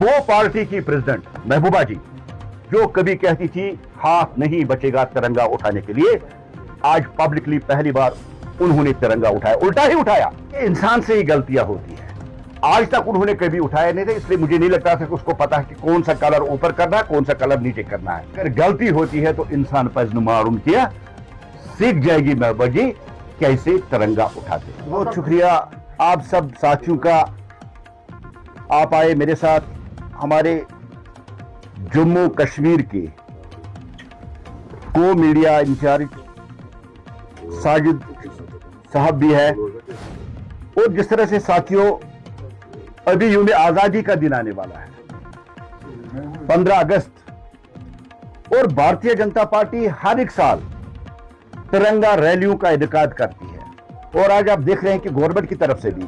वो पार्टी की प्रेसिडेंट महबूबा जी जो कभी कहती थी हाथ नहीं बचेगा तिरंगा उठाने के लिए, आज पब्लिकली पहली बार उन्होंने तिरंगा उठाया, उल्टा ही उठाया। इंसान से ही गलतियां होती है। आज तक उन्होंने कभी उठाया नहीं था, इसलिए मुझे नहीं लगता था कि उसको पता है कि कौन सा कलर ऊपर करना है, कौन सा कलर नीचे करना है। अगर गलती होती है तो इंसान पजनुमारून किया सीख जाएगी महबूबा जी कैसे तिरंगा उठाते। बहुत शुक्रिया आप सब साथियों का, आप आए मेरे साथ। हमारे जम्मू कश्मीर के को मीडिया इंचार्ज साजिद साहब भी है, और जिस तरह से साथियों अभी यूं आजादी का दिन आने वाला है 15 अगस्त, और भारतीय जनता पार्टी हर एक साल तिरंगा रैलियों का इनेकाद करती है। और आज आप देख रहे हैं कि गवर्नमेंट की तरफ से भी,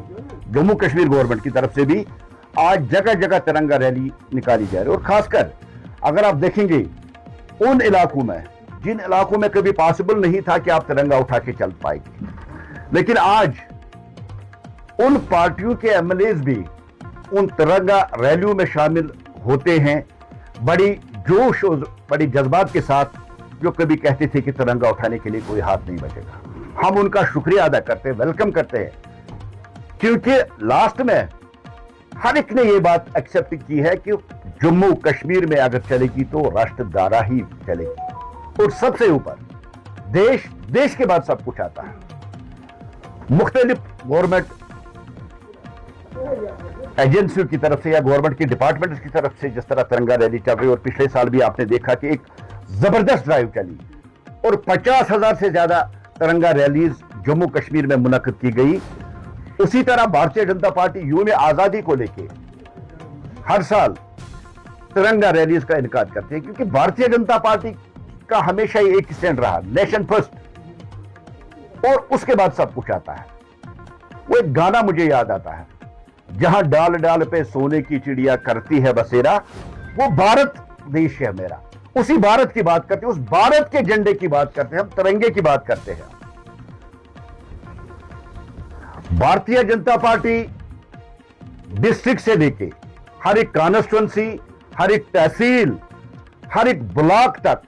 जम्मू कश्मीर गवर्नमेंट की तरफ से भी आज जगह जगह तिरंगा रैली निकाली जा रही है। और खासकर अगर आप देखेंगे उन इलाकों में जिन इलाकों में कभी पॉसिबल नहीं था कि आप तिरंगा उठा के चल पाएंगे, लेकिन आज उन पार्टियों के एमएलएज भी उन तिरंगा रैलियों में शामिल होते हैं, बड़ी जोश और बड़ी जज्बात के साथ, जो कभी कहते थे कि तिरंगा उठाने के लिए कोई हाथ नहीं बचेगा। हम उनका शुक्रिया अदा करते हैं, वेलकम करते हैं, क्योंकि लास्ट में हर एक ने यह बात एक्सेप्ट की है कि जम्मू कश्मीर में अगर चलेगी तो राष्ट्रधारा ही चलेगी। और सबसे ऊपर देश, देश के बाद सब कुछ आता है। मुख्तलिफ गवर्नमेंट एजेंसियों की तरफ से या गवर्नमेंट की डिपार्टमेंट की तरफ से जिस तरह तिरंगा रैली चल रही है, और पिछले साल भी आपने देखा कि एक जबरदस्त ड्राइव चली और 50,000 से ज्यादा तिरंगा रैलीज जम्मू कश्मीर में मुनक्किद की गई। उसी तरह भारतीय जनता पार्टी यूं आजादी को लेके हर साल तिरंगा रैलीज का इनेकाद करती है, क्योंकि भारतीय जनता पार्टी का हमेशा ही एक स्टैंड रहा, नेशन फर्स्ट, और उसके बाद सब कुछ आता है। वो एक गाना मुझे याद आता है, जहां डाल डाल पे सोने की चिड़िया करती है बसेरा, वो भारत देश है मेरा। उसी भारत की बात करते हैं, उस भारत के झंडे की बात करते हैं, हम तिरंगे की बात करते हैं। भारतीय जनता पार्टी डिस्ट्रिक्ट से लेके हर एक कॉन्स्टिट्यूंसी, हर एक तहसील, हर एक ब्लॉक तक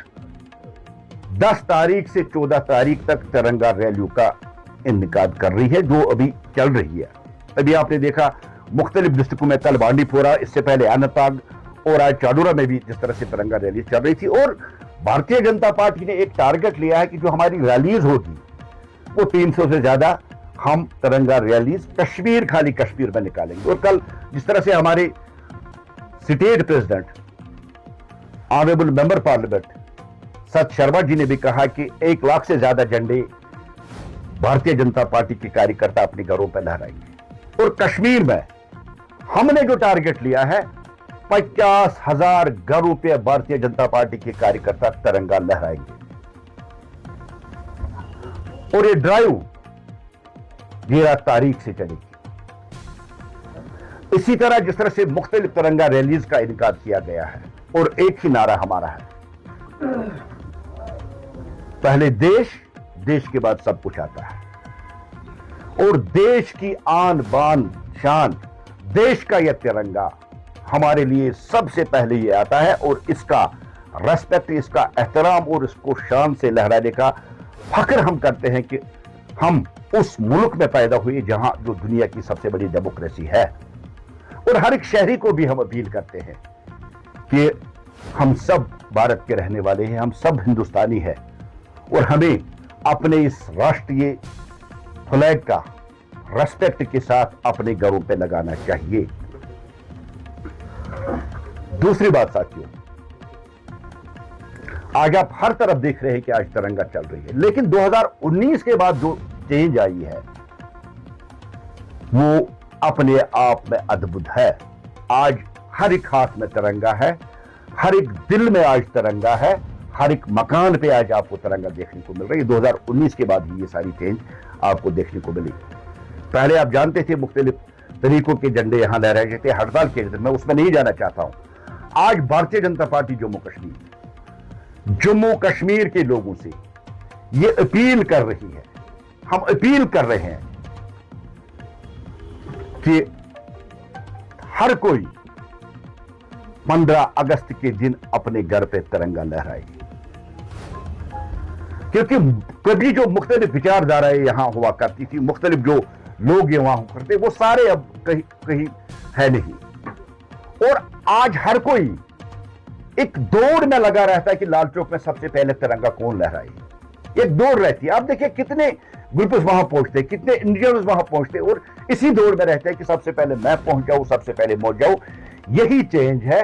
10 तारीख से 14 तारीख तक तिरंगा रैलियों का इनेकाद कर रही है, जो अभी चल रही है। अभी आपने देखा मुख्तलिफ डिस्ट्रिक्टों में, कल बांडीपोरा, इससे पहले अनंतनाग और आज चाडोरा में भी जिस तरह से तिरंगा रैली चल रही थी। और भारतीय जनता पार्टी ने एक टारगेट लिया है कि जो हमारी रैलीज होगी वो 300 से ज्यादा हम तिरंगा रैलीज कश्मीर, खाली कश्मीर में निकालेंगे। और कल जिस तरह से हमारे state president honourable member parliament सत शर्मा जी ने भी कहा कि 1 लाख से ज्यादा झंडे भारतीय जनता पार्टी के कार्यकर्ता अपने घरों पर लहराएंगे। और कश्मीर में हमने जो टारगेट लिया है 50,000 घरों पे भारतीय जनता पार्टी के कार्यकर्ता तिरंगा लहराएंगे। और ये ड्राइव 13 तारीख से चलेगी। इसी तरह जिस तरह से मुख्तलिफ तिरंगा रैलीज का इनेकाद किया गया है, और एक ही नारा हमारा है, पहले देश, देश के बाद सब कुछ आता है। और देश की आन बान शान, देश का यह तिरंगा हमारे लिए सबसे पहले ये आता है, और इसका रेस्पेक्ट, इसका एहतराम और इसको शान से लहराने का फख्र हम करते हैं कि हम उस मुल्क में पैदा हुए जहां जो दुनिया की सबसे बड़ी डेमोक्रेसी है। और हर एक शहरी को भी हम अपील करते हैं कि हम सब भारत के रहने वाले हैं, हम सब हिंदुस्तानी हैं, और हमें अपने इस राष्ट्रीय फ्लैग का रेस्पेक्ट के साथ अपने घरों पे लगाना चाहिए। दूसरी बात साथियों, आज आप हर तरफ देख रहे हैं कि आज तिरंगा चल रही है, लेकिन 2019 के बाद जो चेंज आई है वो अपने आप में अद्भुत है। आज हर एक हाथ में तिरंगा है, हर एक दिल में आज तिरंगा है, हर एक मकान पे आज आपको तिरंगा देखने को मिल रही है। 2019 के बाद ही ये सारी चेंज आपको देखने को मिली। पहले आप जानते थे मुख्तलिफ तरीकों के झंडे यहां लहराए जाते, हड़ताल के दिन, मैं उसमें नहीं जाना चाहता हूं। आज भारतीय जनता पार्टी जम्मू कश्मीर के लोगों से ये अपील कर रही है, हम अपील कर रहे हैं कि हर कोई 15 अगस्त के दिन अपने घर पे तिरंगा लहराइए। क्योंकि कभी जो मुख्तलिफ विचारधाराएं यहां हुआ करती थी, मुख्तलिफ जो लोग यहां हुआ करते, वो सारे अब कहीं कहीं है नहीं। और आज हर कोई एक दौड़ में लगा रहता है कि लाल चौक में सबसे पहले तिरंगा कौन लहराए। एक दौड़ रहती है। आप देखिए कितने ग्रुप्स वहां पहुंचते, कितने इंडिविजुअल्स वहां पहुंचते और इसी दौड़ में रहते हैं कि सबसे पहले मैं पहुंच जाऊं, सबसे पहले पहुंच जाऊं। यही चेंज है,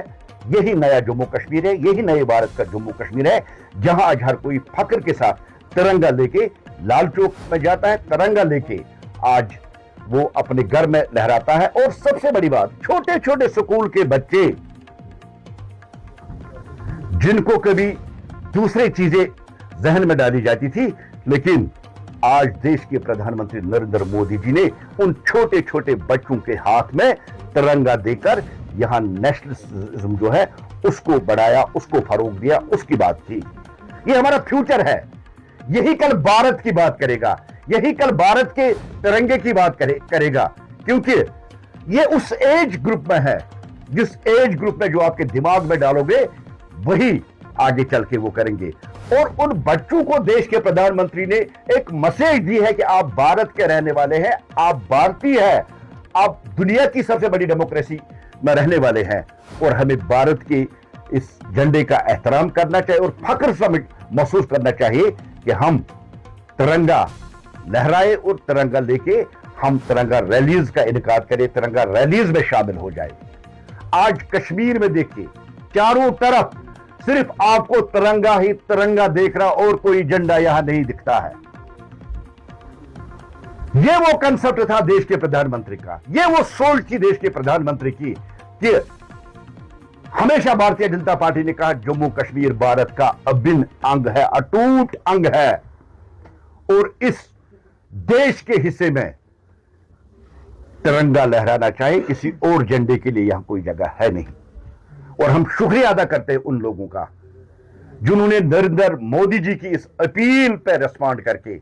यही नया जम्मू कश्मीर है, यही नए भारत का जम्मू कश्मीर है, जहां आज हर कोई फक्र के साथ तिरंगा लेके लाल चौक में जाता है, तिरंगा लेके आज वो अपने घर में लहराता है। और सबसे बड़ी बात, छोटे छोटे स्कूल के बच्चे जिनको कभी दूसरी चीजें जहन में डाली जाती थी, लेकिन आज देश के प्रधानमंत्री नरेंद्र मोदी जी ने उन छोटे छोटे बच्चों के हाथ में तिरंगा देकर यहां नेशनलिज्म जो है उसको बढ़ाया, उसको फरोग दिया, उसकी बात की। ये हमारा फ्यूचर है, यही कल भारत की बात करेगा, यही कल भारत के तिरंगे की बात करेगा। क्योंकि ये उस एज ग्रुप में है, जिस एज ग्रुप में जो आपके दिमाग में डालोगे वही आगे चल के वो करेंगे। और उन बच्चों को देश के प्रधानमंत्री ने एक मैसेज दी है कि आप भारत के रहने वाले हैं, आप भारतीय हैं, आप दुनिया की सबसे बड़ी डेमोक्रेसी में रहने वाले हैं और हमें भारत के इस झंडे का एहतराम करना चाहिए और फख्र से महसूस करना चाहिए कि हम तिरंगा लहराए और तिरंगा लेके हम तिरंगा रैलीज का इनकाद करें, तिरंगा रैलीज में शामिल हो जाए। आज कश्मीर में देखिए चारों तरफ सिर्फ आपको तिरंगा ही तिरंगा देख रहा, और कोई झंडा यहां नहीं दिखता है। यह वो कंसेप्ट था देश के प्रधानमंत्री का, यह वो सोच थी देश के प्रधानमंत्री की कि हमेशा भारतीय जनता पार्टी ने कहा जम्मू कश्मीर भारत का अभिन्न अंग है, अटूट अंग है और इस देश के हिस्से में तिरंगा लहराना चाहिए, किसी और झंडे के लिए यहां कोई जगह है नहीं। और हम शुक्रिया अदा करते हैं उन लोगों का जिन्होंने नरेंद्र मोदी जी की इस अपील पर रिस्पॉन्ड करके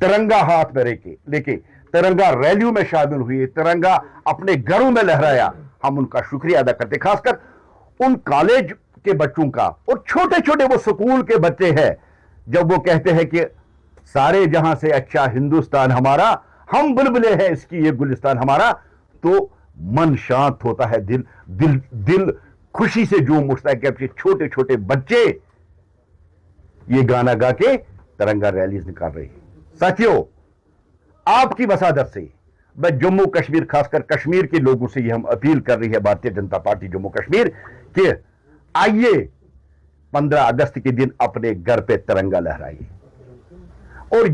तिरंगा हाथ में लेके तिरंगा रैलियों में शामिल हुए, तिरंगा अपने घरों में लहराया। हम उनका शुक्रिया अदा करते, खासकर उन कॉलेज के बच्चों का और छोटे छोटे वो स्कूल के बच्चे हैं, जब वो कहते हैं कि सारे जहां से अच्छा हिंदुस्तान हमारा, हम बुलबुले हैं इसकी ये गुलिस्तान हमारा, तो मन शांत होता है, दिल खुशी से झूम उठता है कि अपने छोटे छोटे बच्चे ये गाना गा के तिरंगा रैलीज निकाल रहे हैं। साथियों, आपकी वसादत से मैं जम्मू कश्मीर, खासकर कश्मीर के लोगों से ये हम अपील कर रही है भारतीय जनता पार्टी जम्मू कश्मीर कि आइए 15 अगस्त के दिन अपने घर पे तिरंगा लहराइए। और